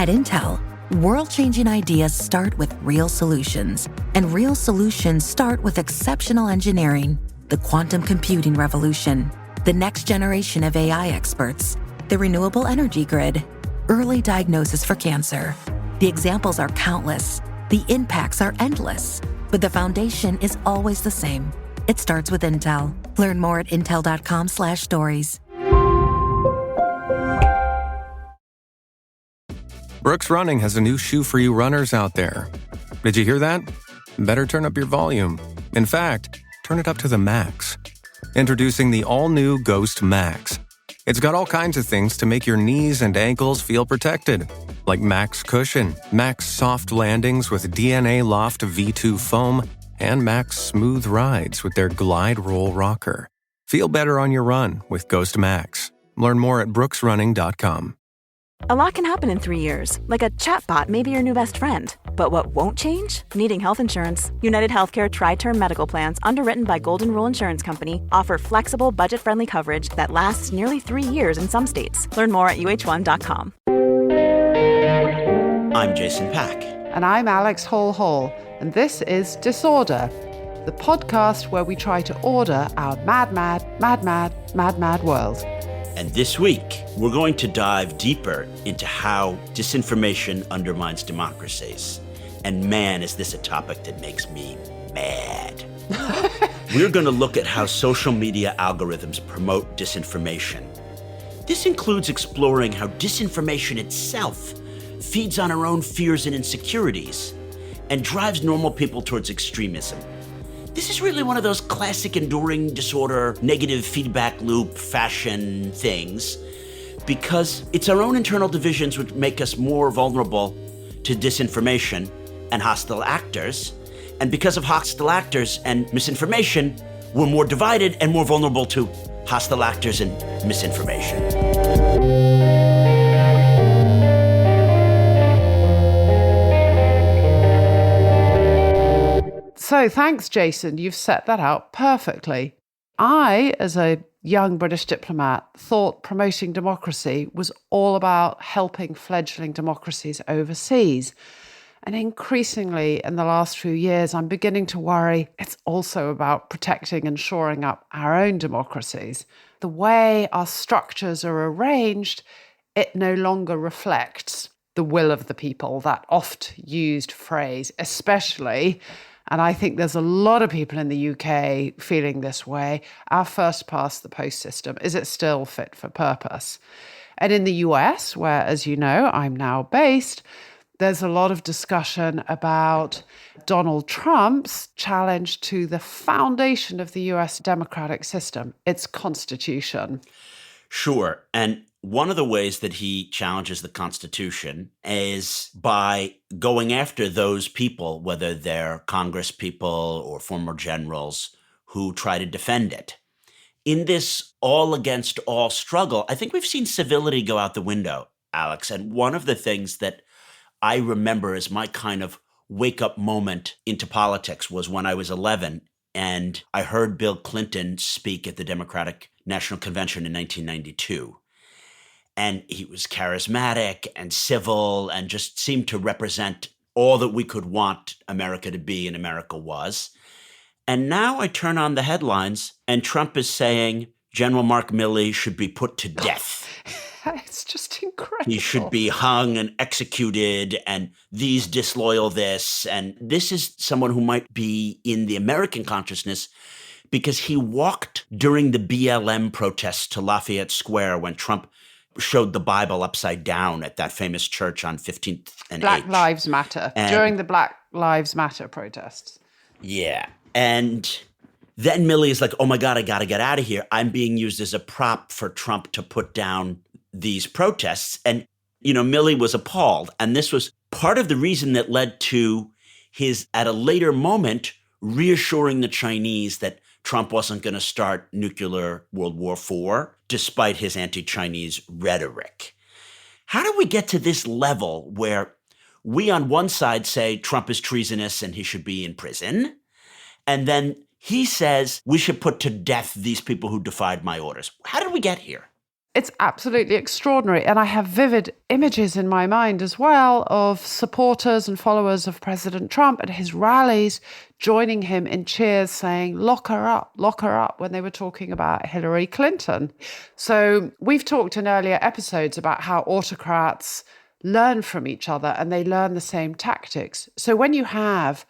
At Intel, world-changing ideas start with real solutions, and real solutions start with exceptional engineering. The quantum computing revolution, the next generation of AI experts, the renewable energy grid, early diagnosis for cancer. The examples are countless, the impacts are endless, but the foundation is always the same. It starts with Intel. Learn more at intel.com/stories. Brooks Running has a new shoe for you runners out there. Did you hear that? Better turn up your volume. In fact, turn it up to the max. Introducing the all-new Ghost Max. It's got all kinds of things to make your knees and ankles feel protected, like Max Cushion, Max Soft Landings with DNA Loft V2 foam, and Max Smooth Rides with their Glide Roll Rocker. Feel better on your run with Ghost Max. Learn more at brooksrunning.com. A lot can happen in 3 years, like a chatbot may be your new best friend. But what won't change? Needing health insurance. United Healthcare Tri-Term Medical Plans, underwritten by Golden Rule Insurance Company, offer flexible, budget-friendly coverage that lasts nearly 3 years in some states. Learn more at uh1.com. I'm Jason Pack. And I'm Alex Hall, and this is Disorder, the podcast where we try to order our mad world. And this week, we're going to dive deeper into how disinformation undermines democracies. And man, is this a topic that makes me mad. We're going to look at how social media algorithms promote disinformation. This includes exploring how disinformation itself feeds on our own fears and insecurities and drives normal people towards extremism. This is really one of those classic enduring disorder, negative feedback loop fashion things, because it's our own internal divisions which make us more vulnerable to disinformation and hostile actors. And because of hostile actors and misinformation, we're more divided and more vulnerable to hostile actors and misinformation. So thanks, Jason. You've set that out perfectly. I, as a young British diplomat, thought promoting democracy was all about helping fledgling democracies overseas. And increasingly in the last few years, I'm beginning to worry it's also about protecting and shoring up our own democracies. The way our structures are arranged, it no longer reflects the will of the people, that oft-used phrase, especially. And I think there's a lot of people in the UK feeling this way. Our first past the post system, is it still fit for purpose? And in the US, where, as you know, I'm now based, there's a lot of discussion about Donald Trump's challenge to the foundation of the US democratic system, its constitution. Sure. And one of the ways that he challenges the Constitution is by going after those people, whether they're Congress people or former generals, who try to defend it. In this all against all struggle, I think we've seen civility go out the window, Alex. And one of the things that I remember as my kind of wake-up moment into politics was when I was 11 and I heard Bill Clinton speak at the Democratic National Convention in 1992. And he was charismatic and civil and just seemed to represent all that we could want America to be and America was. And now I turn on the headlines and Trump is saying General Mark Milley should be put to death. It's just incredible. He should be hung and executed, and these disloyal this. And this is someone who might be in the American consciousness because he walked during the BLM protests to Lafayette Square when Trump showed the Bible upside down at that famous church on 15th and Black H. Lives Matter, during the Black Lives Matter protests. Yeah. And then Milley is like, oh my God, I got to get out of here. I'm being used as a prop for Trump to put down these protests. And, you know, Milley was appalled. And this was part of the reason that led to his, at a later moment, reassuring the Chinese that Trump wasn't going to start nuclear World War IV, despite his anti-Chinese rhetoric. How do we get to this level where we on one side say Trump is treasonous and he should be in prison, and then he says we should put to death these people who defied my orders? How did we get here? It's absolutely extraordinary. And I have vivid images in my mind as well of supporters and followers of President Trump at his rallies joining him in cheers saying, lock her up, when they were talking about Hillary Clinton. So we've talked in earlier episodes about how autocrats learn from each other and they learn the same tactics. So when you have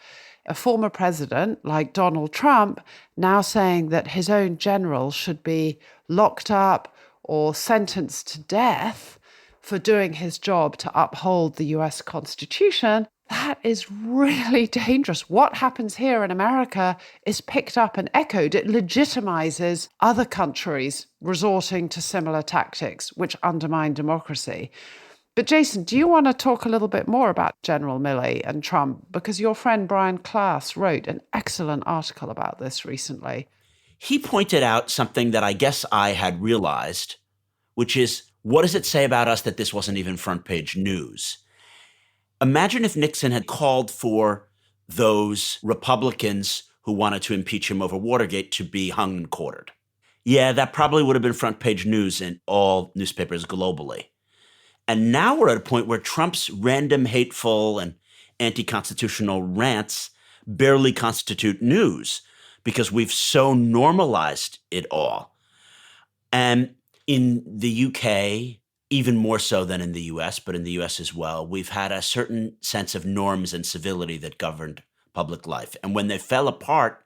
a former president like Donald Trump now saying that his own generals should be locked up or sentenced to death for doing his job to uphold the US Constitution, that is really dangerous. What happens here in America is picked up and echoed. It legitimizes other countries resorting to similar tactics, which undermine democracy. But Jason, do you want to talk a little bit more about General Milley and Trump? Because your friend Brian Klaas wrote an excellent article about this recently. He pointed out something that I guess I had realized, which is, what does it say about us that this wasn't even front page news? Imagine if Nixon had called for those Republicans who wanted to impeach him over Watergate to be hung and quartered. Yeah, that probably would have been front page news in all newspapers globally. And now we're at a point where Trump's random, hateful, and anti-constitutional rants barely constitute news because we've so normalized it all. And in the UK, even more so than in the US, but in the US as well, we've had a certain sense of norms and civility that governed public life. And when they fell apart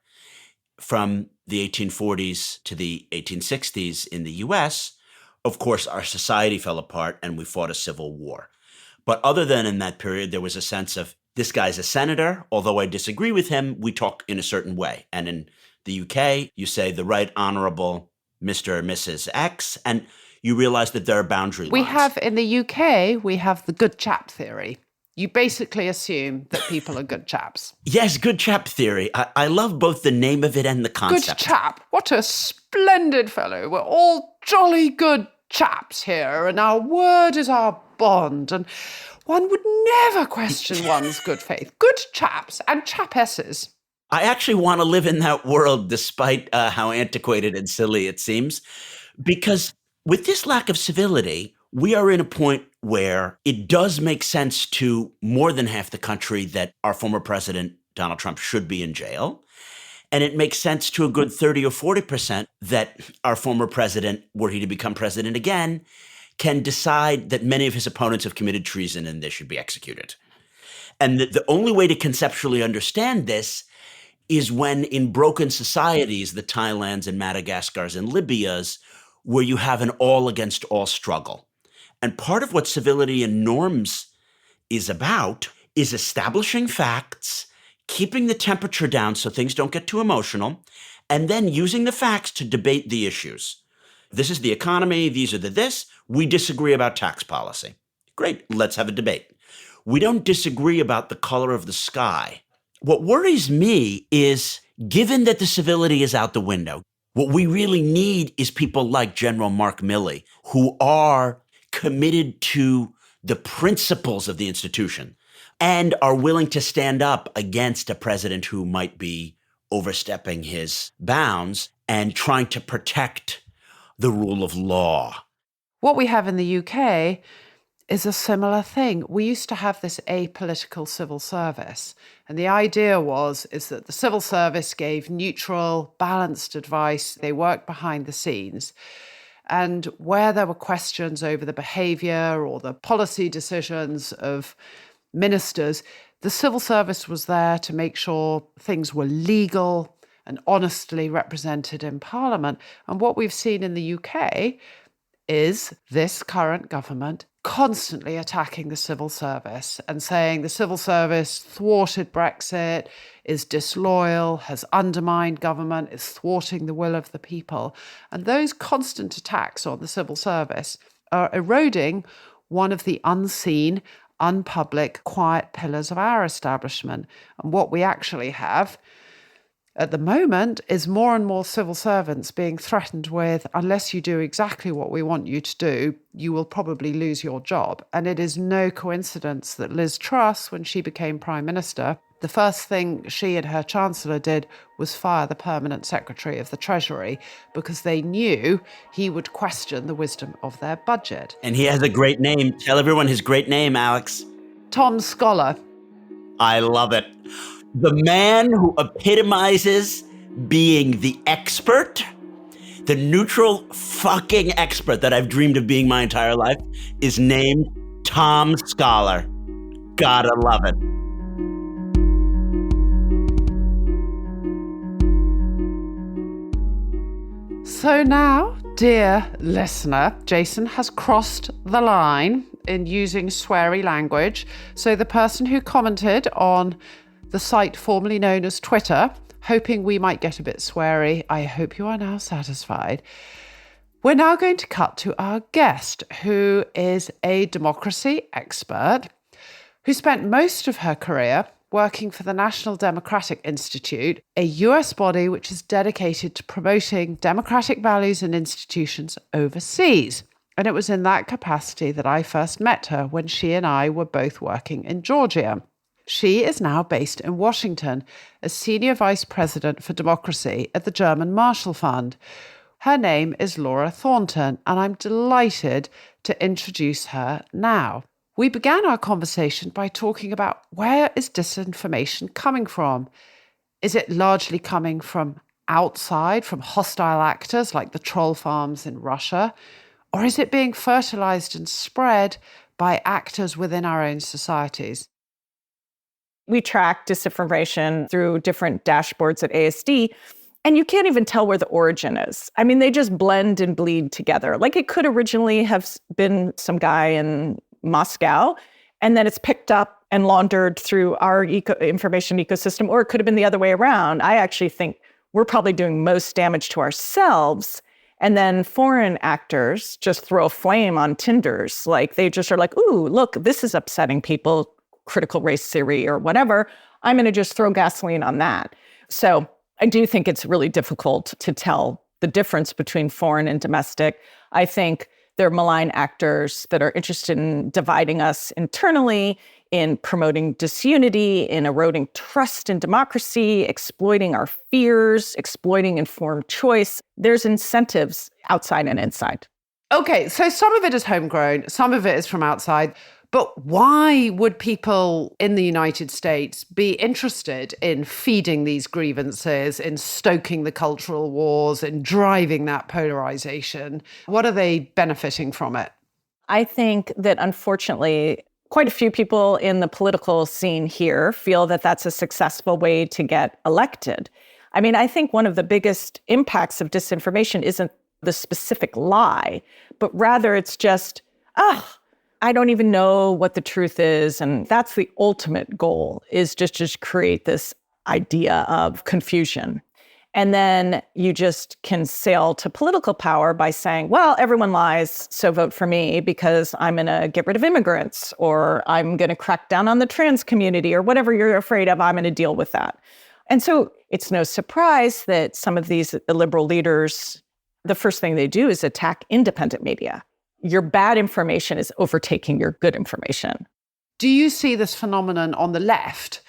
from the 1840s to the 1860s in the US, of course, our society fell apart and we fought a civil war. But other than in that period, there was a sense of, this guy's a senator. Although I disagree with him, we talk in a certain way. And in the UK, you say the Right Honourable Mr. or Mrs. X, and you realize that there are boundary lines. We have, in the UK, we have the good chap theory. You basically assume that people are good chaps. Yes, good chap theory. I love both the name of it and the concept. Good chap. What a splendid fellow. We're all jolly good chaps here, and our word is our bond, and one would never question one's good faith. Good chaps and chapesses. I actually want to live in that world, despite how antiquated and silly it seems, because with this lack of civility, we are in a point where it does make sense to more than half the country that our former president, Donald Trump, should be in jail. And it makes sense to a good 30 or 40% that our former president, were he to become president again, can decide that many of his opponents have committed treason and they should be executed. And the only way to conceptually understand this is when in broken societies, the Thailands and Madagascars and Libyas, where you have an all against all struggle. And part of what civility and norms is about is establishing facts, keeping the temperature down so things don't get too emotional, and then using the facts to debate the issues. This is the economy, these are the this, we disagree about tax policy. Great, let's have a debate. We don't disagree about the color of the sky. What worries me is, given that the civility is out the window, what we really need is people like General Mark Milley, who are committed to the principles of the institution and are willing to stand up against a president who might be overstepping his bounds and trying to protect the rule of law. What we have in the UK is a similar thing. We used to have this apolitical civil service. And the idea is that the civil service gave neutral, balanced advice. They worked behind the scenes. And where there were questions over the behavior or the policy decisions of ministers, the civil service was there to make sure things were legal and honestly represented in Parliament. And what we've seen in the UK is this current government constantly attacking the civil service and saying the civil service thwarted Brexit, is disloyal, has undermined government, is thwarting the will of the people. And those constant attacks on the civil service are eroding one of the unseen, unpublic, quiet pillars of our establishment. And what we actually have at the moment is more and more civil servants being threatened with, unless you do exactly what we want you to do, you will probably lose your job. And it is no coincidence that Liz Truss, when she became Prime Minister, The first thing she and her chancellor did was fire the permanent secretary of the Treasury because they knew he would question the wisdom of their budget. And he has a great name. Tell everyone his great name, Alex. Tom Scholar. I love it. The man who epitomizes being the expert, the neutral fucking expert that I've dreamed of being my entire life, is named Tom Scholar. Gotta love it. So now, dear listener, Jason has crossed the line in using sweary language. So the person who commented on the site formerly known as Twitter, hoping we might get a bit sweary, I hope you are now satisfied. We're now going to cut to our guest, who is a democracy expert who spent most of her career working for the National Democratic Institute, a US body which is dedicated to promoting democratic values and institutions overseas. And it was in that capacity that I first met her when she and I were both working in Georgia. She is now based in Washington as Senior Vice President for Democracy at the German Marshall Fund. Her name is Laura Thornton, and I'm delighted to introduce her now. We began our conversation by talking about where is disinformation coming from? Is it largely coming from outside, from hostile actors like the troll farms in Russia? Or is it being fertilized and spread by actors within our own societies? We track disinformation through different dashboards at ASD, and you can't even tell where the origin is. I mean, they just blend and bleed together. Like it could originally have been some guy in Moscow, and then it's picked up and laundered through our information ecosystem, or it could have been the other way around. I actually think we're probably doing most damage to ourselves, and then foreign actors just throw a flame on tinders. Like they just are like, ooh, look, this is upsetting people, critical race theory or whatever. I'm going to just throw gasoline on that. So I do think it's really difficult to tell the difference between foreign and domestic. I think they're malign actors that are interested in dividing us internally, in promoting disunity, in eroding trust in democracy, exploiting our fears, exploiting informed choice. There's incentives outside and inside. Okay, so some of it is homegrown, some of it is from outside. But why would people in the United States be interested in feeding these grievances, in stoking the cultural wars, in driving that polarization? What are they benefiting from it? I think that unfortunately, quite a few people in the political scene here feel that that's a successful way to get elected. I mean, I think one of the biggest impacts of disinformation isn't the specific lie, but rather it's just, I don't even know what the truth is. And that's the ultimate goal, is just create this idea of confusion. And then you just can sail to political power by saying, well, everyone lies, so vote for me because I'm going to get rid of immigrants, or I'm going to crack down on the trans community, or whatever you're afraid of, I'm going to deal with that. And so it's no surprise that some of these liberal leaders, the first thing they do is attack independent media. Your bad information is overtaking your good information. Do you see this phenomenon on the left?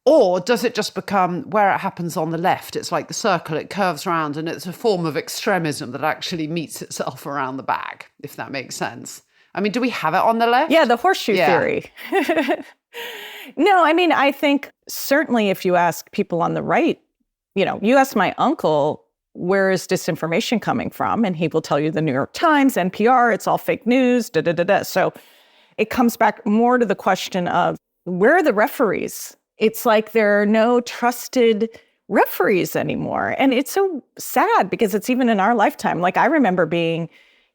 Or does it just become where it happens on the left? It's like the circle, it curves around, and it's a form of extremism that actually meets itself around the back, if that makes sense. I mean, do we have it on the left? Yeah, the horseshoe theory. No, I mean, I think certainly if you ask people on the right, you ask my uncle, where is disinformation coming from? And he will tell you the New York Times, NPR, it's all fake news, So it comes back more to the question of, where are the referees? It's like there are no trusted referees anymore. And it's so sad because it's even in our lifetime. Like I remember being,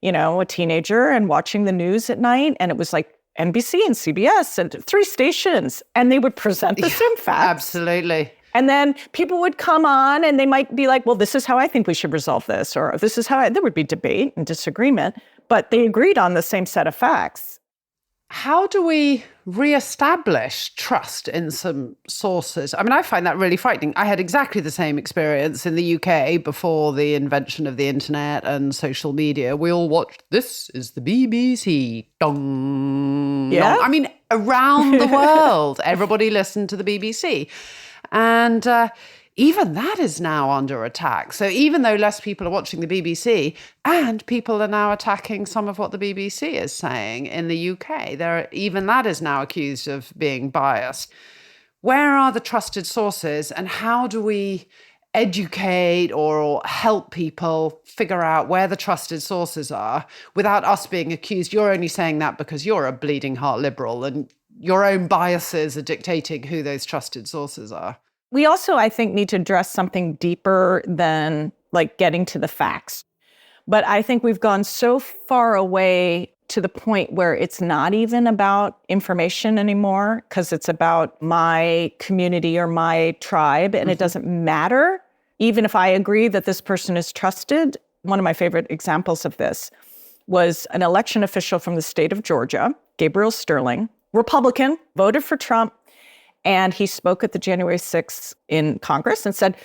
a teenager and watching the news at night, and it was like NBC and CBS and 3 stations, and they would present the same facts. Absolutely. And then people would come on and they might be like, well, this is how I think we should resolve this, or this is how there would be debate and disagreement, but they agreed on the same set of facts. How do we reestablish trust in some sources? I mean, I find that really frightening. I had exactly the same experience in the UK before the invention of the internet and social media. We all watched, this is the BBC. Dong. Yeah. Dong. I mean, around the world. Everybody listened to the BBC. And even that is now under attack. So even though less people are watching the BBC, and people are now attacking some of what the BBC is saying in the UK, even that is now accused of being biased. Where are the trusted sources, and how do we educate or help people figure out where the trusted sources are without us being accused? You're only saying that because you're a bleeding heart liberal and your own biases are dictating who those trusted sources are. We also, I think, need to address something deeper than like getting to the facts. But I think we've gone so far away to the point where it's not even about information anymore, because it's about my community or my tribe, and it doesn't matter. Even if I agree that this person is trusted, one of my favorite examples of this was an election official from the state of Georgia, Gabriel Sterling, Republican, voted for Trump, and he spoke at the January 6th in Congress and said,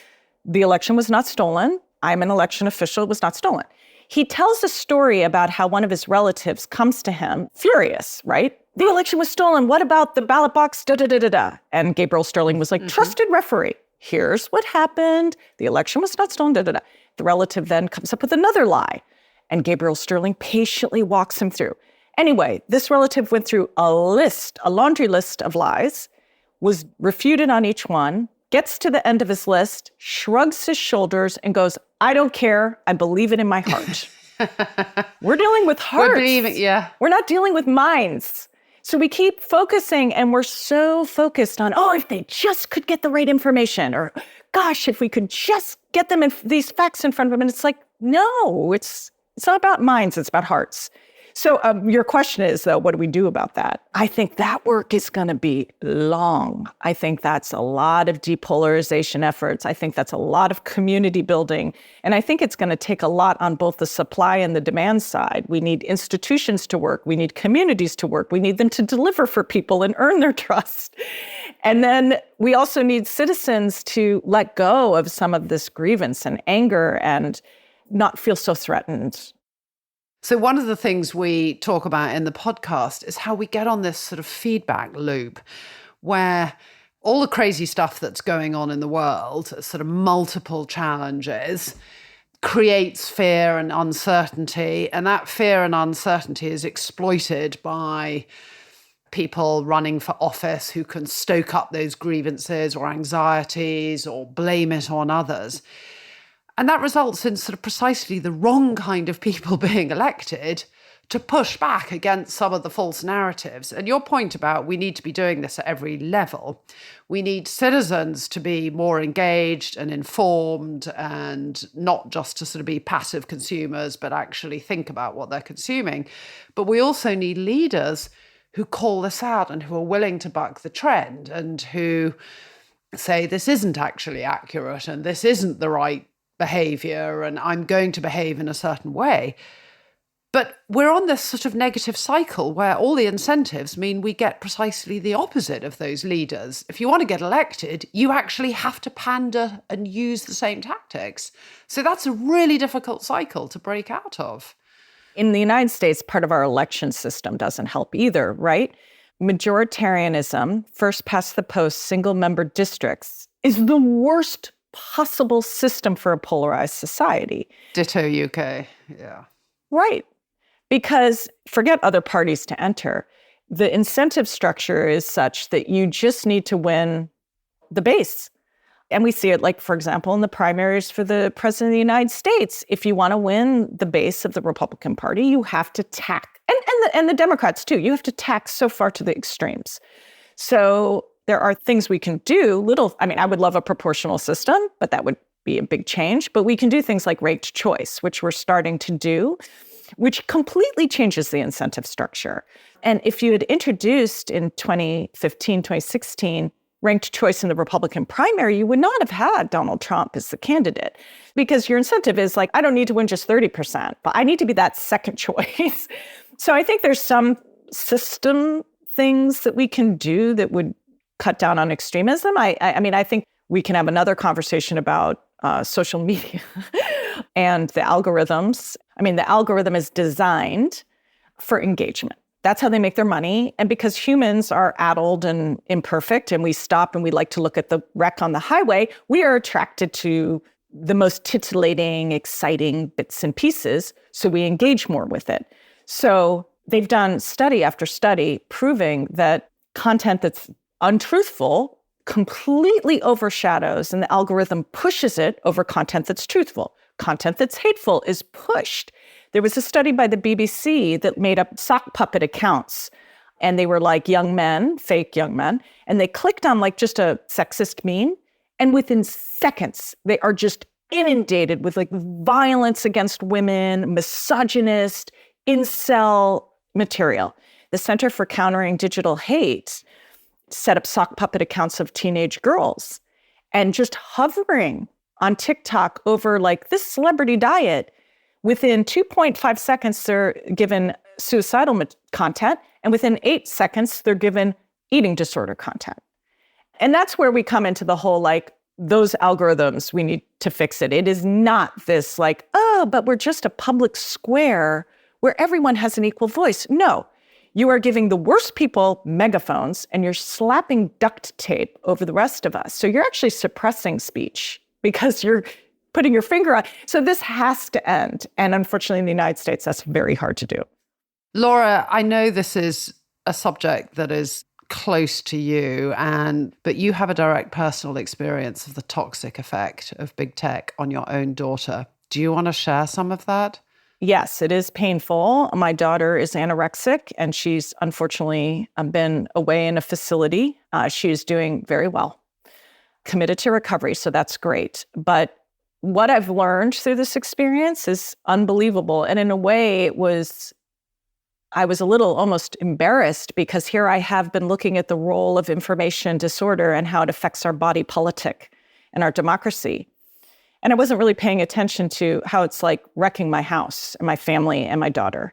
the election was not stolen. I'm an election official. It was not stolen. He tells a story about how one of his relatives comes to him, furious, right? The election was stolen. What about the ballot box? Da, da, da, da, da. And Gabriel Sterling was like, trusted referee. Here's what happened. The election was not stolen. Da, da, da. The relative then comes up with another lie. And Gabriel Sterling patiently walks him through. Anyway, this relative went through a laundry list of lies, was refuted on each one, gets to the end of his list, shrugs his shoulders, and goes, I don't care. I believe it in my heart. We're dealing with hearts. We're not dealing with minds. So we keep focusing, and we're so focused on, if they just could get the right information, or gosh, if we could just get them these facts in front of them. And it's like, no, it's not about minds. It's about hearts. So your question is, though, what do we do about that? I think that work is going to be long. I think that's a lot of depolarization efforts. I think that's a lot of community building. And I think it's going to take a lot on both the supply and the demand side. We need institutions to work. We need communities to work. We need them to deliver for people and earn their trust. And then we also need citizens to let go of some of this grievance and anger and not feel so threatened. So one of the things we talk about in the podcast is how we get on this sort of feedback loop where all the crazy stuff that's going on in the world, sort of multiple challenges, creates fear and uncertainty. And that fear and uncertainty is exploited by people running for office who can stoke up those grievances or anxieties or blame it on others. And that results in sort of precisely the wrong kind of people being elected to push back against some of the false narratives. And your point about we need to be doing this at every level. We need citizens to be more engaged and informed and not just to sort of be passive consumers, but actually think about what they're consuming. But we also need leaders who call this out and who are willing to buck the trend and who say this isn't actually accurate and this isn't the right behavior and I'm going to behave in a certain way. But we're on this sort of negative cycle where all the incentives mean we get precisely the opposite of those leaders. If you want to get elected, you actually have to pander and use the same tactics. So that's a really difficult cycle to break out of. In the United States, part of our election system doesn't help either, right? Majoritarianism, first past the post, single-member districts, is the worst possible system for a polarized society. Ditto UK, yeah. Right. Because forget other parties to enter. The incentive structure is such that you just need to win the base. And we see it, like, for example, in the primaries for the president of the United States. If you want to win the base of the Republican Party, you have to tack, and the Democrats too, you have to tack so far to the extremes. So there are things we can do, I would love a proportional system, but that would be a big change. But we can do things like ranked choice, which we're starting to do, which completely changes the incentive structure. And if you had introduced in 2015, 2016, ranked choice in the Republican primary, you would not have had Donald Trump as the candidate because your incentive is like, I don't need to win just 30%, but I need to be that second choice. So I think there's some system things that we can do that would cut down on extremism. I think we can have another conversation about social media and the algorithms. I mean, the algorithm is designed for engagement. That's how they make their money. And because humans are addled and imperfect, and we stop and we like to look at the wreck on the highway, we are attracted to the most titillating, exciting bits and pieces. So we engage more with it. So they've done study after study proving that content that's untruthful completely overshadows, and the algorithm pushes it over content that's truthful. Content that's hateful is pushed. There was a study by the BBC that made up sock puppet accounts, and they were like young men, fake young men, and they clicked on like just a sexist meme, and within seconds, they are just inundated with like violence against women, misogynist, incel material. The Center for Countering Digital Hate set up sock puppet accounts of teenage girls, and just hovering on TikTok over like this celebrity diet. Within 2.5 seconds, they're given suicidal content, and within 8 seconds, they're given eating disorder content. And that's where we come into the whole, like, those algorithms, we need to fix it. It is not this like, oh, but we're just a public square where everyone has an equal voice. No, you are giving the worst people megaphones, and you're slapping duct tape over the rest of us. So you're actually suppressing speech because you're putting your finger on. So this has to end. And unfortunately, in the United States, that's very hard to do. Laura, I know this is a subject that is close to you, but you have a direct personal experience of the toxic effect of big tech on your own daughter. Do you want to share some of that? Yes, it is painful. My daughter is anorexic, and she's unfortunately been away in a facility. She's doing very well, committed to recovery, so that's great. But what I've learned through this experience is unbelievable. And in a way, I was a little almost embarrassed, because here I have been looking at the role of information disorder and how it affects our body politic and our democracy. And I wasn't really paying attention to how it's like wrecking my house and my family and my daughter.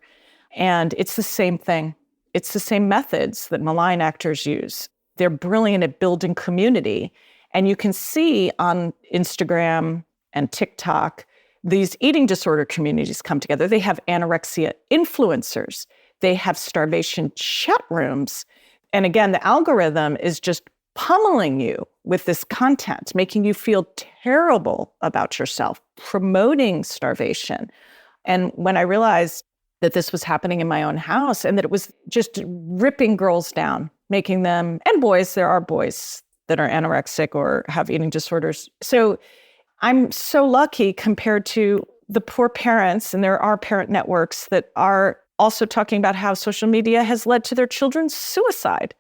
And it's the same thing. It's the same methods that malign actors use. They're brilliant at building community. And you can see on Instagram and TikTok, these eating disorder communities come together. They have anorexia influencers. They have starvation chat rooms. And again, the algorithm is just pummeling you with this content, making you feel terrible about yourself, promoting starvation. And when I realized that this was happening in my own house, and that it was just ripping girls down, making them, and boys, there are boys that are anorexic or have eating disorders. So I'm so lucky compared to the poor parents, and there are parent networks that are also talking about how social media has led to their children's suicide.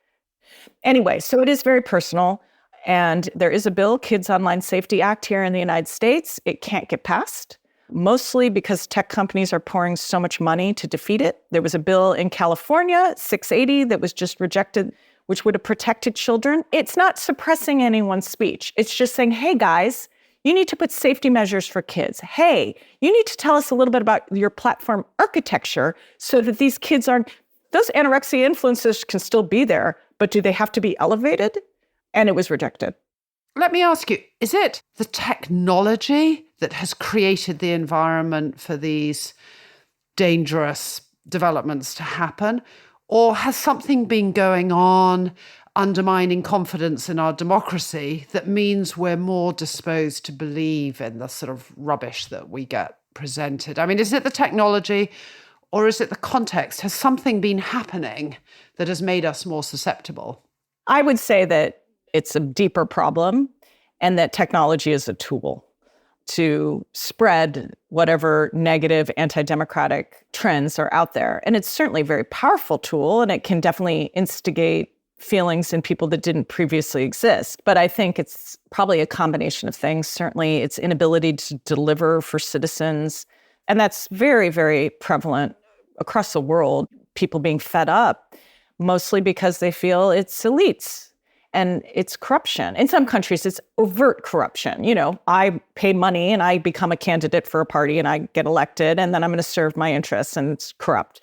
Anyway, so it is very personal. And there is a bill, Kids Online Safety Act, here in the United States. It can't get passed, mostly because tech companies are pouring so much money to defeat it. There was a bill in California, 680, that was just rejected, which would have protected children. It's not suppressing anyone's speech. It's just saying, hey, guys, you need to put safety measures for kids. Hey, you need to tell us a little bit about your platform architecture so that these kids aren't, those anorexia influences can still be there, but do they have to be elevated? And it was rejected. Let me ask you, is it the technology that has created the environment for these dangerous developments to happen? Or has something been going on undermining confidence in our democracy that means we're more disposed to believe in the sort of rubbish that we get presented? I mean, is it the technology, or is it the context? Has something been happening that has made us more susceptible? I would say that it's a deeper problem, and that technology is a tool to spread whatever negative anti-democratic trends are out there. And it's certainly a very powerful tool, and it can definitely instigate feelings in people that didn't previously exist. But I think it's probably a combination of things. Certainly its inability to deliver for citizens. And that's very, very prevalent across the world, people being fed up, mostly because they feel it's elites and it's corruption. In some countries, it's overt corruption. You know, I pay money and I become a candidate for a party and I get elected, and then I'm going to serve my interests, and it's corrupt.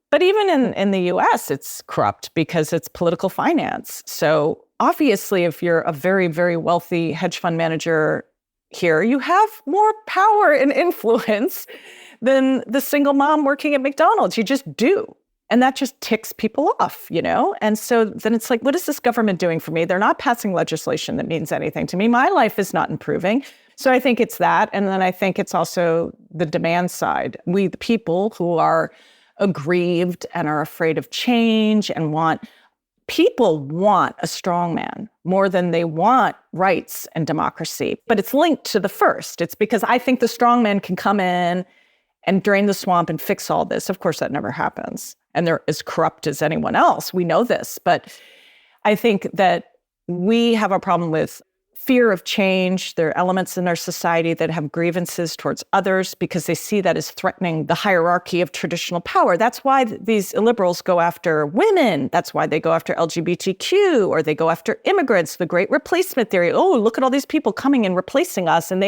But even in the US, it's corrupt because it's political finance. So obviously, if you're a very, very wealthy hedge fund manager here, you have more power and influence than the single mom working at McDonald's. You just do. And that just ticks people off, you know? And so then it's like, what is this government doing for me? They're not passing legislation that means anything to me. My life is not improving. So I think it's that. And then I think it's also the demand side. We, the people who are aggrieved and are afraid of change and people want a strong man more than they want rights and democracy. But it's linked to the first. It's because I think the strong man can come in and drain the swamp and fix all this. Of course, that never happens. And they're as corrupt as anyone else. We know this. But I think that we have a problem with fear of change. There are elements in our society that have grievances towards others because they see that as threatening the hierarchy of traditional power. That's why these illiberals go after women. That's why they go after LGBTQ, or they go after immigrants, the great replacement theory. Oh, look at all these people coming and replacing us. And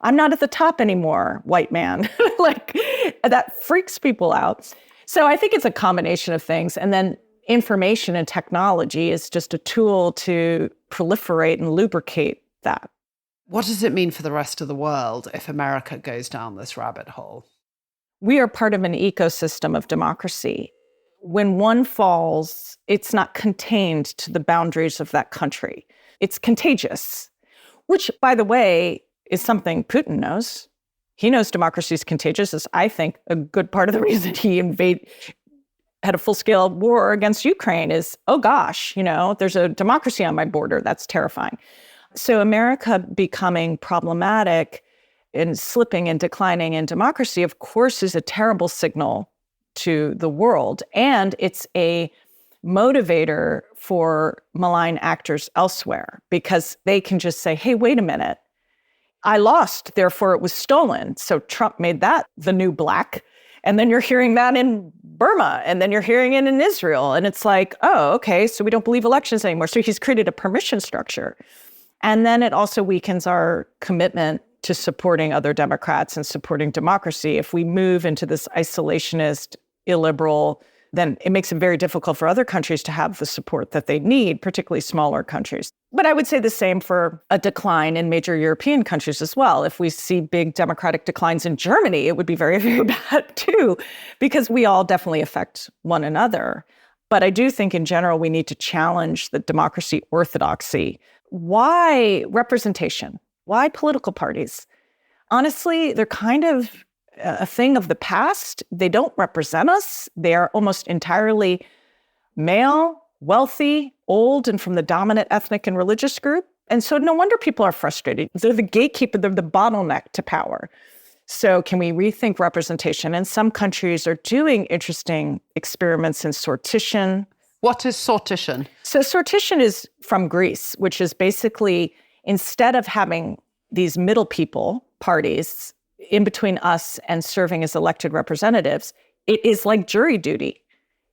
I'm not at the top anymore, white man. Like, that freaks people out. So I think it's a combination of things. And then information and technology is just a tool to proliferate and lubricate that. What does it mean for the rest of the world if America goes down this rabbit hole? We are part of an ecosystem of democracy. When one falls, it's not contained to the boundaries of that country. It's contagious, which, by the way, is something Putin knows. He knows democracy is contagious. Is, I think, a good part of the reason he had a full-scale war against Ukraine is, oh gosh, there's a democracy on my border. That's terrifying. So America becoming problematic and slipping and declining in democracy, of course, is a terrible signal to the world. And it's a motivator for malign actors elsewhere because they can just say, hey, wait a minute. I lost, therefore it was stolen. So Trump made that the new black. And then you're hearing that in Burma, and then you're hearing it in Israel. And it's like, oh, okay, so we don't believe elections anymore. So he's created a permission structure. And then it also weakens our commitment to supporting other Democrats and supporting democracy. If we move into this isolationist, illiberal, then it makes it very difficult for other countries to have the support that they need, particularly smaller countries. But I would say the same for a decline in major European countries as well. If we see big democratic declines in Germany, it would be very, very bad too, because we all definitely affect one another. But I do think in general, we need to challenge the democracy orthodoxy. Why representation? Why political parties? Honestly, they're kind of a thing of the past. They don't represent us. They are almost entirely male, wealthy, old, and from the dominant ethnic and religious group. And so no wonder people are frustrated. They're the gatekeeper, they're the bottleneck to power. So can we rethink representation? And some countries are doing interesting experiments in sortition. What is sortition? So sortition is from Greece, which is basically instead of having these middle people, parties, in between us and serving as elected representatives, it is like jury duty.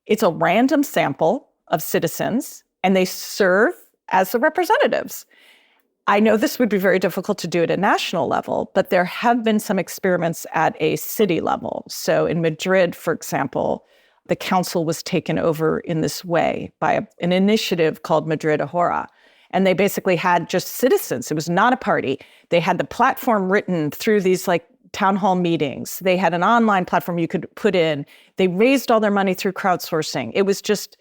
It's a random sample of citizens, and they serve as the representatives. I know this would be very difficult to do at a national level, but there have been some experiments at a city level. So in Madrid, for example, the council was taken over in this way by an initiative called Madrid Ahora. And they basically had just citizens. It was not a party. They had the platform written through these town hall meetings. They had an online platform you could put in. They raised all their money through crowdsourcing. It was just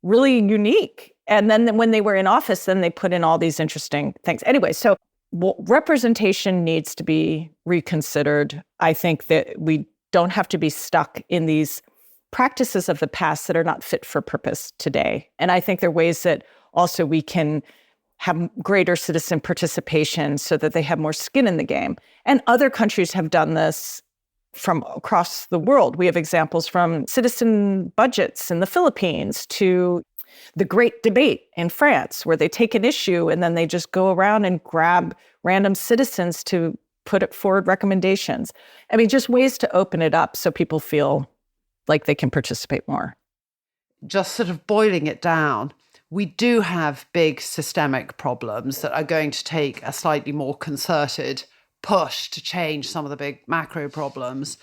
really unique. And then when they were in office, then they put in all these interesting things. Anyway, so representation needs to be reconsidered. I think that we don't have to be stuck in these practices of the past that are not fit for purpose today. And I think there are ways that also we can have greater citizen participation so that they have more skin in the game. And other countries have done this from across the world. We have examples from citizen budgets in the Philippines to the Great Debate in France, where they take an issue and then they just go around and grab random citizens to put forward recommendations. I mean, just ways to open it up so people feel like they can participate more. Just sort of boiling it down, we do have big systemic problems that are going to take a slightly more concerted push to change some of the big macro problems.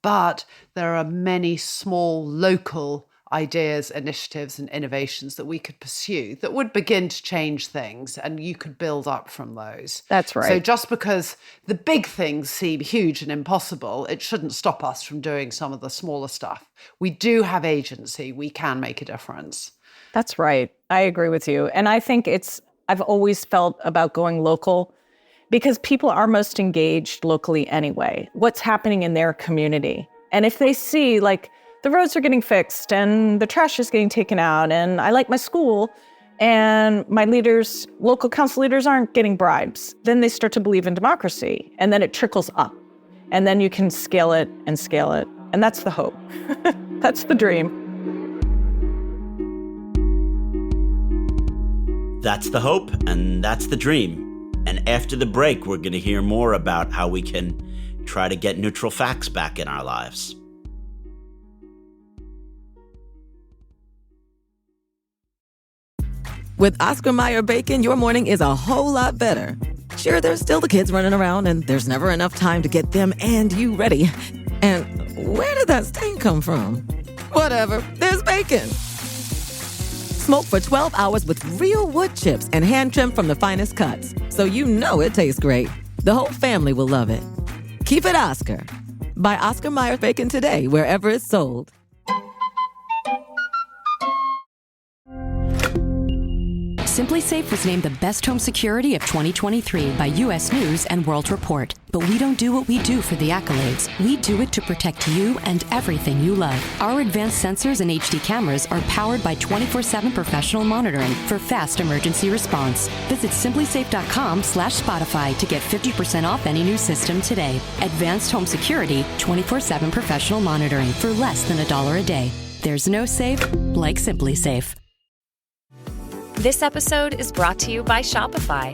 But there are many small local ideas, initiatives, and innovations that we could pursue that would begin to change things, and you could build up from those. That's right. So just because the big things seem huge and impossible, it shouldn't stop us from doing some of the smaller stuff. We do have agency. We can make a difference. That's right. I agree with you. And I think I've always felt about going local because people are most engaged locally anyway. What's happening in their community? And if they see like the roads are getting fixed and the trash is getting taken out and I like my school and my leaders, local council leaders aren't getting bribes, then they start to believe in democracy and then it trickles up and then you can scale it. And that's the hope. That's the dream. That's the hope and that's the dream. And after the break, we're going to hear more about how we can try to get neutral facts back in our lives. With Oscar Mayer bacon, your morning is a whole lot better. Sure, there's still the kids running around, and there's never enough time to get them and you ready. And where did that stain come from? Whatever, there's bacon. Smoked for 12 hours with real wood chips and hand-trimmed from the finest cuts. So you know it tastes great. The whole family will love it. Keep it Oscar. Buy Oscar Mayer bacon today, wherever it's sold. SimpliSafe was named the best home security of 2023 by U.S. News and World Report. But we don't do what we do for the accolades. We do it to protect you and everything you love. Our advanced sensors and HD cameras are powered by 24/7 professional monitoring for fast emergency response. Visit simplysafe.com/Spotify to get 50% off any new system today. Advanced home security, 24/7 professional monitoring for less than $1 a day. There's no safe like SimpliSafe. This episode is brought to you by Shopify.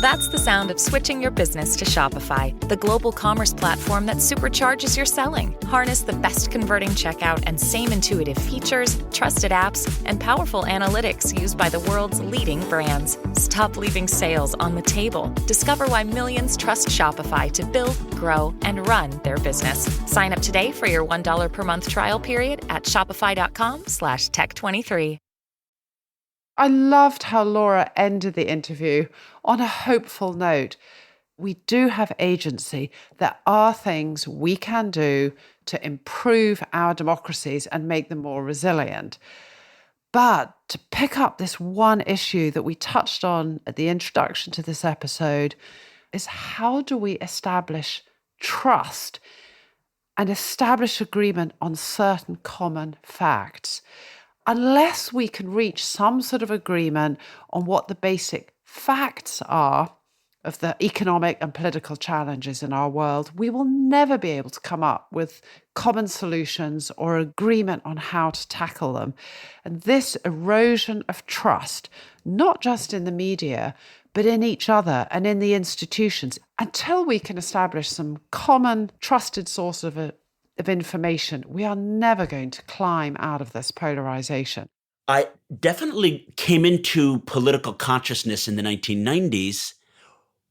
That's the sound of switching your business to Shopify, the global commerce platform that supercharges your selling. Harness the best converting checkout and same intuitive features, trusted apps, and powerful analytics used by the world's leading brands. Stop leaving sales on the table. Discover why millions trust Shopify to build, grow, and run their business. Sign up today for your $1 per month trial period at shopify.com/tech23. I loved how Laura ended the interview on a hopeful note. We do have agency. There are things we can do to improve our democracies and make them more resilient. But to pick up this one issue that we touched on at the introduction to this episode is how do we establish trust and establish agreement on certain common facts? Unless we can reach some sort of agreement on what the basic facts are of the economic and political challenges in our world, we will never be able to come up with common solutions or agreement on how to tackle them. And this erosion of trust, not just in the media, but in each other and in the institutions, until we can establish some common trusted source of information, we are never going to climb out of this polarization. I definitely came into political consciousness in the 1990s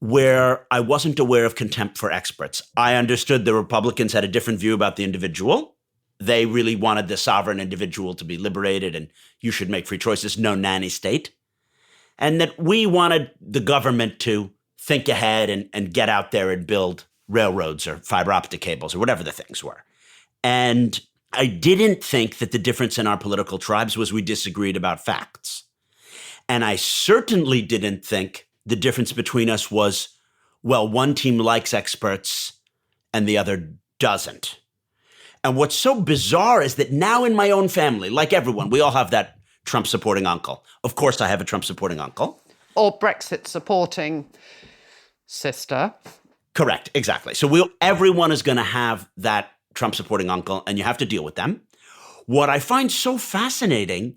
where I wasn't aware of contempt for experts. I understood the Republicans had a different view about the individual. They really wanted the sovereign individual to be liberated and you should make free choices, no nanny state. And that we wanted the government to think ahead and get out there and build railroads or fiber optic cables or whatever the things were. And I didn't think that the difference in our political tribes was we disagreed about facts. And I certainly didn't think the difference between us was, well, one team likes experts and the other doesn't. And what's so bizarre is that now in my own family, like everyone, we all have that Trump-supporting uncle. Of course, I have a Trump-supporting uncle. Or Brexit-supporting sister. Correct, exactly. So everyone is going to have that Trump-supporting uncle, and you have to deal with them. What I find so fascinating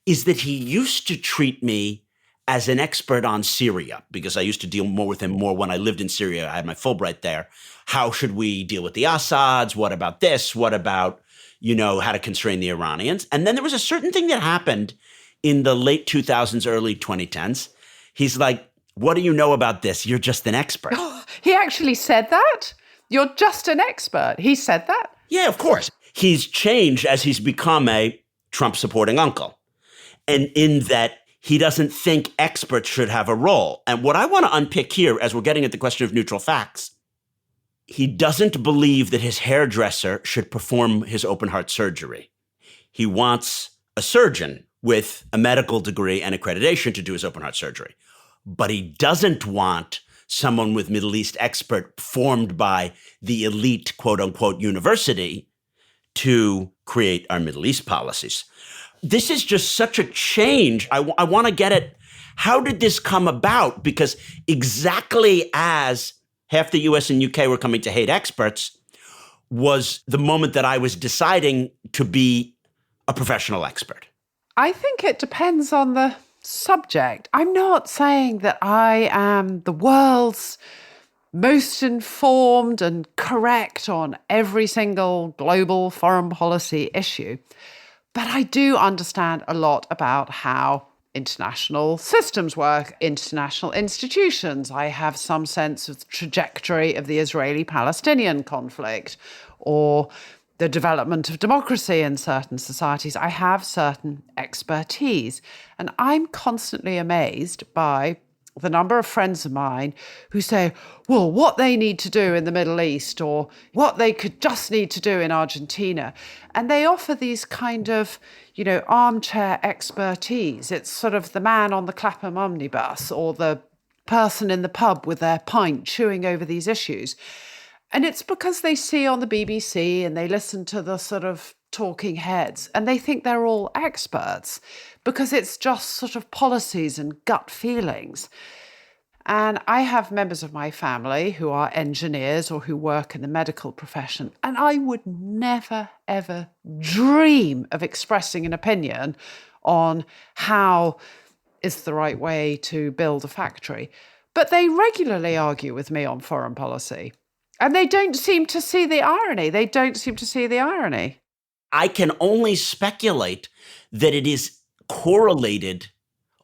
is that he used to treat me as an expert on Syria, because I used to deal more with him when I lived in Syria. I had my Fulbright there. How should we deal with the Assads? What about this? What about, how to constrain the Iranians? And then there was a certain thing that happened in the late 2000s, early 2010s. He's like, what do you know about this? You're just an expert. He actually said that? You're just an expert. He said that? Yeah, of course. He's changed as he's become a Trump-supporting uncle. And in that he doesn't think experts should have a role. And what I want to unpick here, as we're getting at the question of neutral facts, he doesn't believe that his hairdresser should perform his open heart surgery. He wants a surgeon with a medical degree and accreditation to do his open heart surgery. But he doesn't want someone with Middle East expert formed by the elite, quote unquote, university to create our Middle East policies. This is just such a change. I want to get at how did this come about? Because exactly as half the US and UK were coming to hate experts was the moment that I was deciding to be a professional expert. I think it depends on the subject. I'm not saying that I am the world's most informed and correct on every single global foreign policy issue, but I do understand a lot about how international systems work, international institutions. I have some sense of the trajectory of the Israeli-Palestinian conflict or the development of democracy in certain societies. I have certain expertise. And I'm constantly amazed by the number of friends of mine who say, well, what they need to do in the Middle East or what they could just need to do in Argentina. And they offer these kind of, armchair expertise. It's sort of the man on the Clapham omnibus or the person in the pub with their pint chewing over these issues. And it's because they see on the BBC and they listen to the sort of talking heads and they think they're all experts because it's just sort of policies and gut feelings. And I have members of my family who are engineers or who work in the medical profession, and I would never, ever dream of expressing an opinion on how is the right way to build a factory. But they regularly argue with me on foreign policy. And they don't seem to see the irony. I can only speculate that it is correlated,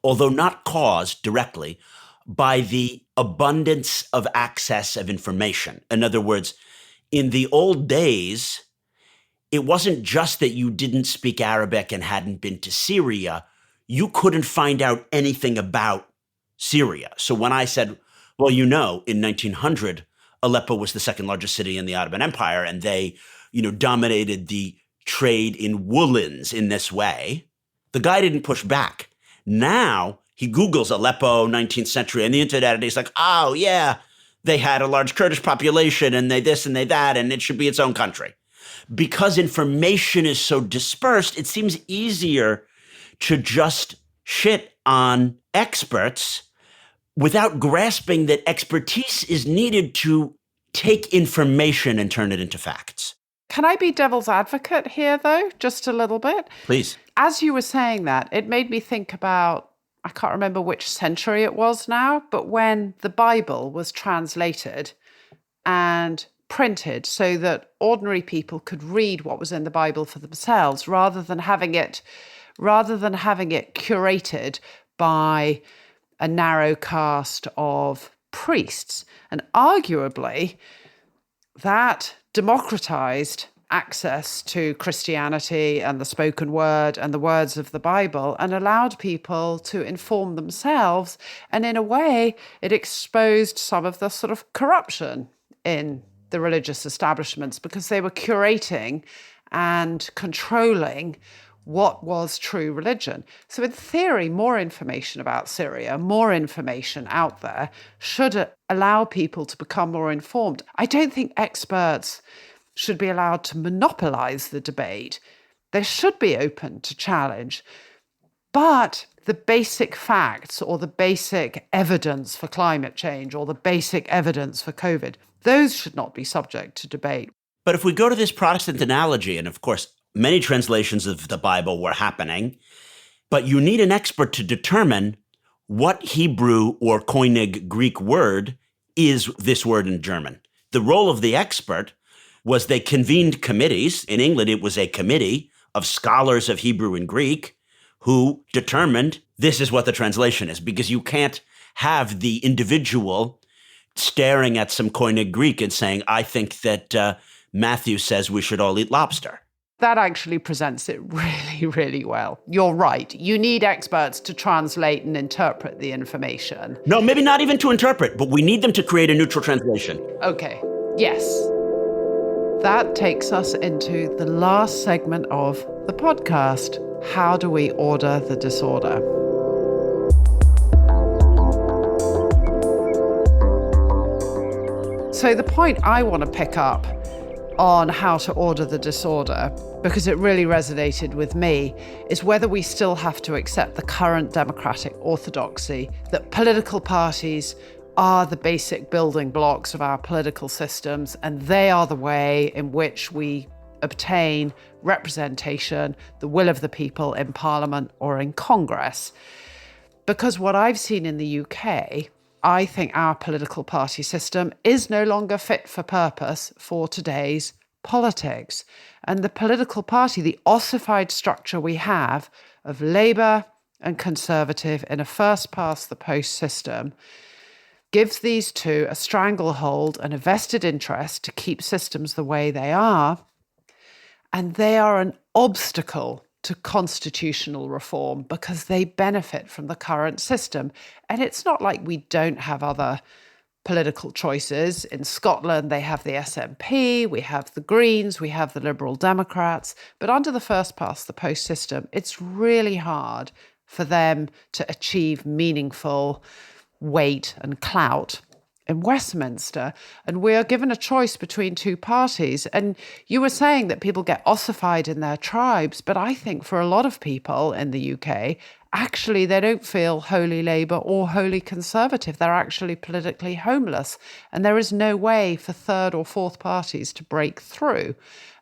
although not caused directly, by the abundance of access of information. In other words, in the old days, it wasn't just that you didn't speak Arabic and hadn't been to Syria. You couldn't find out anything about Syria. So when I said, well, in 1900, Aleppo was the second largest city in the Ottoman Empire, and they, dominated the trade in woolens in this way. The guy didn't push back. Now he Googles Aleppo, 19th century, and the internet, and he's like, oh, yeah, they had a large Kurdish population, and they this and they that, and it should be its own country. Because information is so dispersed, it seems easier to just shit on experts without grasping that expertise is needed to take information and turn it into facts. Can I be devil's advocate here, though, just a little bit? Please. As you were saying that, it made me think about, I can't remember which century it was now, but when the Bible was translated and printed so that ordinary people could read what was in the Bible for themselves, rather than having it curated by a narrow cast of priests. And arguably, that democratized access to Christianity and the spoken word and the words of the Bible and allowed people to inform themselves. And in a way, it exposed some of the sort of corruption in the religious establishments because they were curating and controlling what was true religion. So in theory, more information about Syria, more information out there should allow people to become more informed. I don't think experts should be allowed to monopolize the debate. They should be open to challenge. But the basic facts or the basic evidence for climate change or the basic evidence for COVID, those should not be subject to debate. But if we go to this Protestant analogy, and of course, many translations of the Bible were happening, but you need an expert to determine what Hebrew or Koinig Greek word is this word in German. The role of the expert was they convened committees. In England, it was a committee of scholars of Hebrew and Greek who determined this is what the translation is, because you can't have the individual staring at some Koinig Greek and saying, I think that Matthew says we should all eat lobster. That actually presents it really, really well. You're right. You need experts to translate and interpret the information. No, maybe not even to interpret, but we need them to create a neutral translation. Okay, yes. That takes us into the last segment of the podcast. How do we order the disorder? So the point I want to pick up on how to order the disorder, because it really resonated with me, is whether we still have to accept the current democratic orthodoxy that political parties are the basic building blocks of our political systems, and they are the way in which we obtain representation, the will of the people in Parliament or in Congress. Because what I've seen in the UK, I think our political party system is no longer fit for purpose for today's politics. And the political party, the ossified structure we have of Labour and Conservative in a first-past-the-post system, gives these two a stranglehold and a vested interest to keep systems the way they are. And they are an obstacle to constitutional reform because they benefit from the current system. And it's not like we don't have other political choices. In Scotland, they have the SNP, we have the Greens, we have the Liberal Democrats. But under the first-past-the-post system, it's really hard for them to achieve meaningful weight and clout in Westminster. And we are given a choice between two parties. And you were saying that people get ossified in their tribes, but I think for a lot of people in the UK, actually they don't feel wholly Labour or wholly Conservative. They're actually politically homeless. And there is no way for third or fourth parties to break through.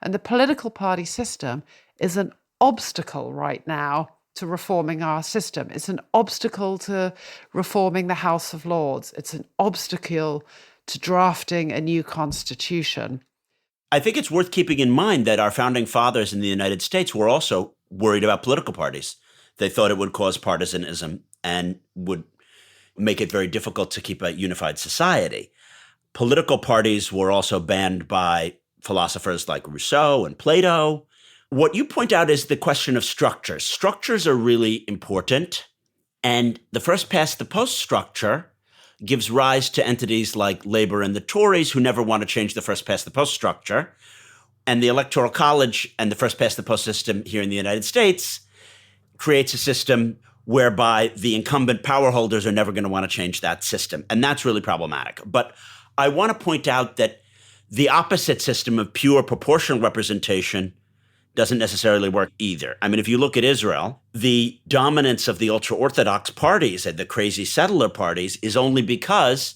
And the political party system is an obstacle right now to reforming our system. It's an obstacle to reforming the House of Lords. It's an obstacle to drafting a new constitution. I think it's worth keeping in mind that our founding fathers in the United States were also worried about political parties. They thought it would cause partisanism and would make it very difficult to keep a unified society. Political parties were also banned by philosophers like Rousseau and Plato. What you point out is the question of structures. Structures are really important. And the first-past-the-post structure gives rise to entities like Labour and the Tories who never want to change the first-past-the-post structure. And the Electoral College and the first-past-the-post system here in the United States creates a system whereby the incumbent power holders are never going to want to change that system. And that's really problematic. But I want to point out that the opposite system of pure proportional representation doesn't necessarily work either. I mean, if you look at Israel, the dominance of the ultra-Orthodox parties and the crazy settler parties is only because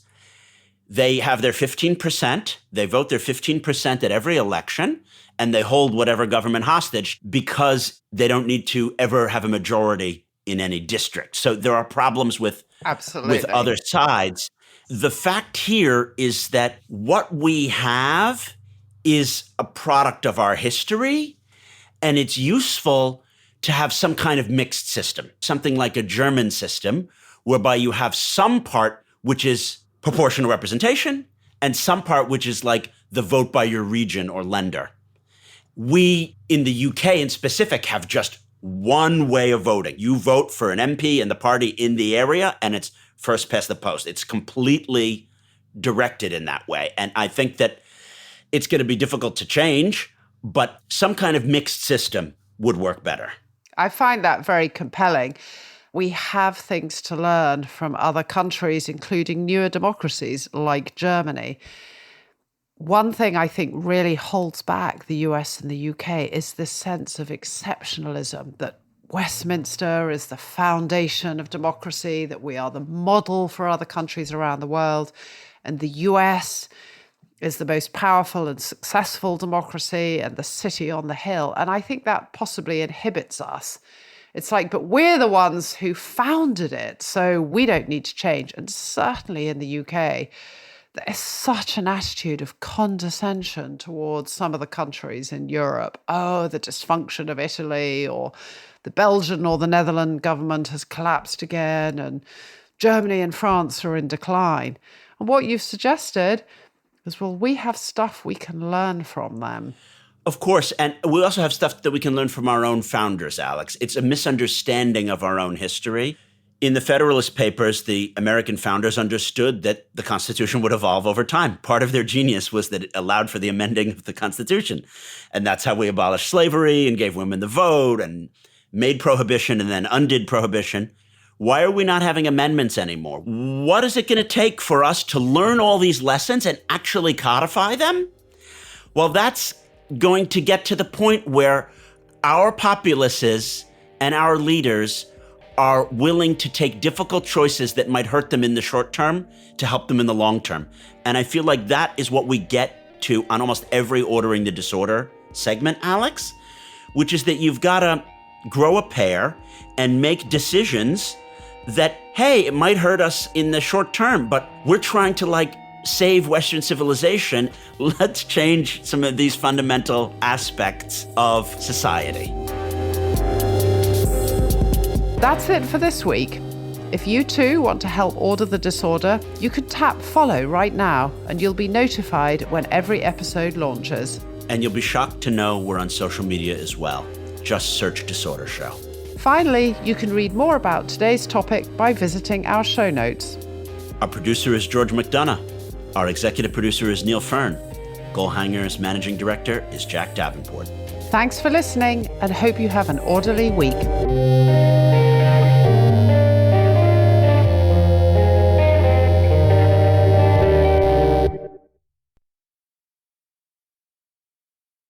they have their 15%, they vote their 15% at every election, and they hold whatever government hostage because they don't need to ever have a majority in any district. So there are problems with other sides. The fact here is that what we have is a product of our history. And it's useful to have some kind of mixed system, something like a German system, whereby you have some part which is proportional representation and some part which is like the vote by your region or lender. We in the UK in specific have just one way of voting. You vote for an MP and the party in the area, and it's first past the post. It's completely directed in that way. And I think that it's going to be difficult to change, but some kind of mixed system would work better. I find that very compelling. We have things to learn from other countries, including newer democracies like Germany. One thing I think really holds back the US and the UK is this sense of exceptionalism, that Westminster is the foundation of democracy, that we are the model for other countries around the world, and the US is the most powerful and successful democracy and the city on the hill. And I think that possibly inhibits us. It's like, but we're the ones who founded it, so we don't need to change. And certainly in the UK, there is such an attitude of condescension towards some of the countries in Europe. Oh, the dysfunction of Italy, or the Belgian or the Netherlands government has collapsed again, and Germany and France are in decline. And what you've suggested is, well, we have stuff we can learn from them. Of course. And we also have stuff that we can learn from our own founders, Alex. It's a misunderstanding of our own history. In the Federalist Papers, the American founders understood that the Constitution would evolve over time. Part of their genius was that it allowed for the amending of the Constitution. And that's how we abolished slavery and gave women the vote and made prohibition and then undid prohibition. Why are we not having amendments anymore? What is it going to take for us to learn all these lessons and actually codify them? Well, that's going to get to the point where our populaces and our leaders are willing to take difficult choices that might hurt them in the short term to help them in the long term. And I feel like that is what we get to on almost every Ordering the Disorder segment, Alex, which is that you've got to grow a pair and make decisions that, hey, it might hurt us in the short term, but we're trying to save Western civilization. Let's change some of these fundamental aspects of society. That's it for this week. If you too want to help order the disorder, you can tap follow right now and you'll be notified when every episode launches. And you'll be shocked to know we're on social media as well. Just search Disorder Show. Finally, you can read more about today's topic by visiting our show notes. Our producer is George McDonagh. Our executive producer is Neil Fearn. Goalhanger's managing director is Jack Davenport. Thanks for listening and hope you have an orderly week.